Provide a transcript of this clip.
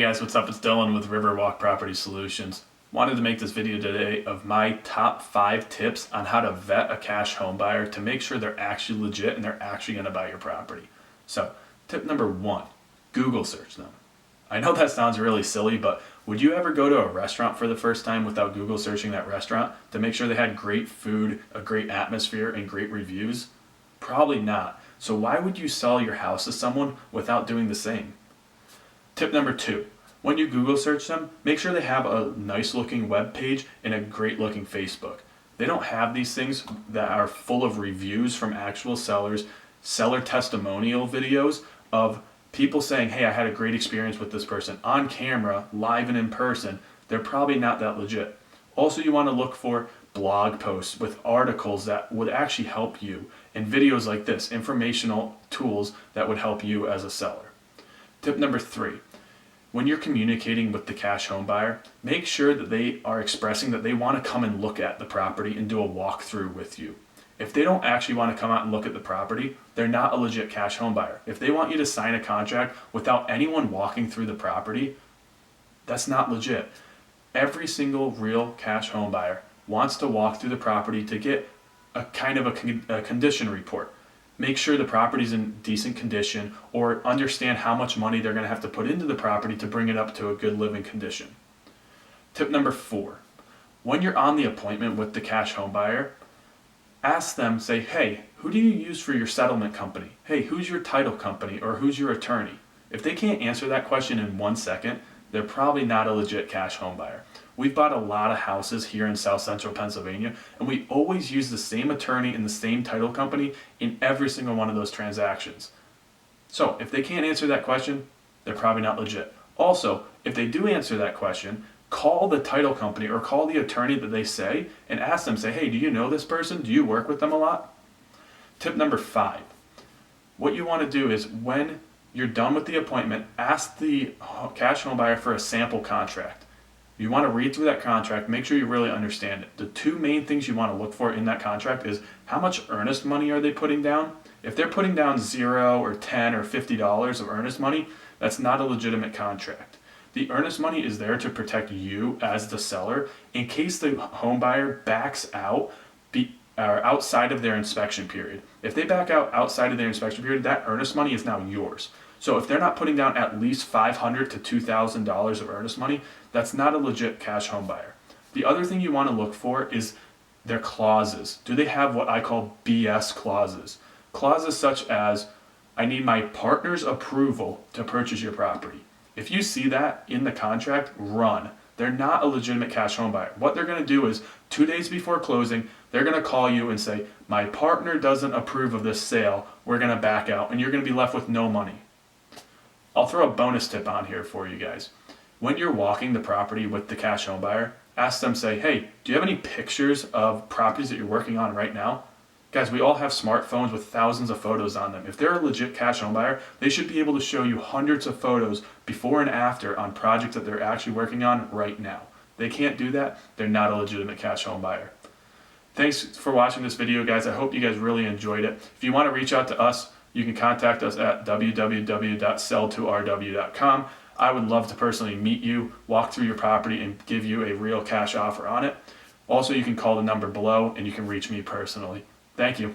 Hey guys, what's up? It's Dylan with Riverwalk Property Solutions. Wanted to make this video today of my top 5 tips on how to vet a cash home buyer to make sure they're actually legit and they're actually going to buy your property. So, tip number 1, Google search them. I know that sounds really silly, but would you ever go to a restaurant for the first time without Google searching that restaurant to make sure they had great food, a great atmosphere, and great reviews? Probably not. So why would you sell your house to someone without doing the same? Tip number 2, when you Google search them, make sure they have a nice looking web page and a great looking Facebook. They don't have these things that are full of reviews from actual sellers, seller testimonial videos of people saying, hey, I had a great experience with this person on camera, live and in person. They're probably not that legit. Also, you want to look for blog posts with articles that would actually help you, and videos like this, informational tools that would help you as a seller. Tip number 3, when you're communicating with the cash home buyer, make sure that they are expressing that they want to come and look at the property and do a walkthrough with you. If they don't actually want to come out and look at the property, they're not a legit cash home buyer. If they want you to sign a contract without anyone walking through the property, that's not legit. Every single real cash home buyer wants to walk through the property to get a kind of a condition report. Make sure the property's in decent condition or understand how much money they're going to have to put into the property to bring it up to a good living condition. Tip number 4, when you're on the appointment with the cash home buyer, ask them, say, hey, who do you use for your settlement company? Hey, who's your title company or who's your attorney? If they can't answer that question in 1 second, they're probably not a legit cash home buyer. We've bought a lot of houses here in South Central Pennsylvania, and we always use the same attorney and the same title company in every single one of those transactions. So if they can't answer that question, they're probably not legit. Also, if they do answer that question, call the title company or call the attorney that they say and ask them, say, hey, do you know this person? Do you work with them a lot? Tip number 5, what you want to do is when you're done with the appointment, ask the cash home buyer for a sample contract. You want to read through that contract, make sure you really understand it. The 2 main things you want to look for in that contract is how much earnest money are they putting down? If they're putting down $0 or $10 or $50 of earnest money, that's not a legitimate contract. The earnest money is there to protect you as the seller in case the home buyer backs out outside of their inspection period. If they back out outside of their inspection period, that earnest money is now yours. So if they're not putting down at least $500 to $2,000 of earnest money, that's not a legit cash home buyer. The other thing you want to look for is their clauses. Do they have what I call BS clauses? Clauses such as, I need my partner's approval to purchase your property. If you see that in the contract, run. They're not a legitimate cash home buyer. What they're going to do is 2 days before closing, they're going to call you and say, my partner doesn't approve of this sale, we're going to back out, and you're going to be left with no money. I'll throw a bonus tip on here for you guys. When you're walking the property with the cash home buyer, ask them, say, hey, do you have any pictures of properties that you're working on right now? Guys, we all have smartphones with thousands of photos on them. If they're a legit cash home buyer, they should be able to show you hundreds of photos before and after on projects that they're actually working on right now. They can't do that, they're not a legitimate cash home buyer. Thanks for watching this video, guys. I hope you guys really enjoyed it. If you want to reach out to us, you can contact us at www.sell2rw.com. I would love to personally meet you, walk through your property, and give you a real cash offer on it. Also, you can call the number below, and you can reach me personally. Thank you.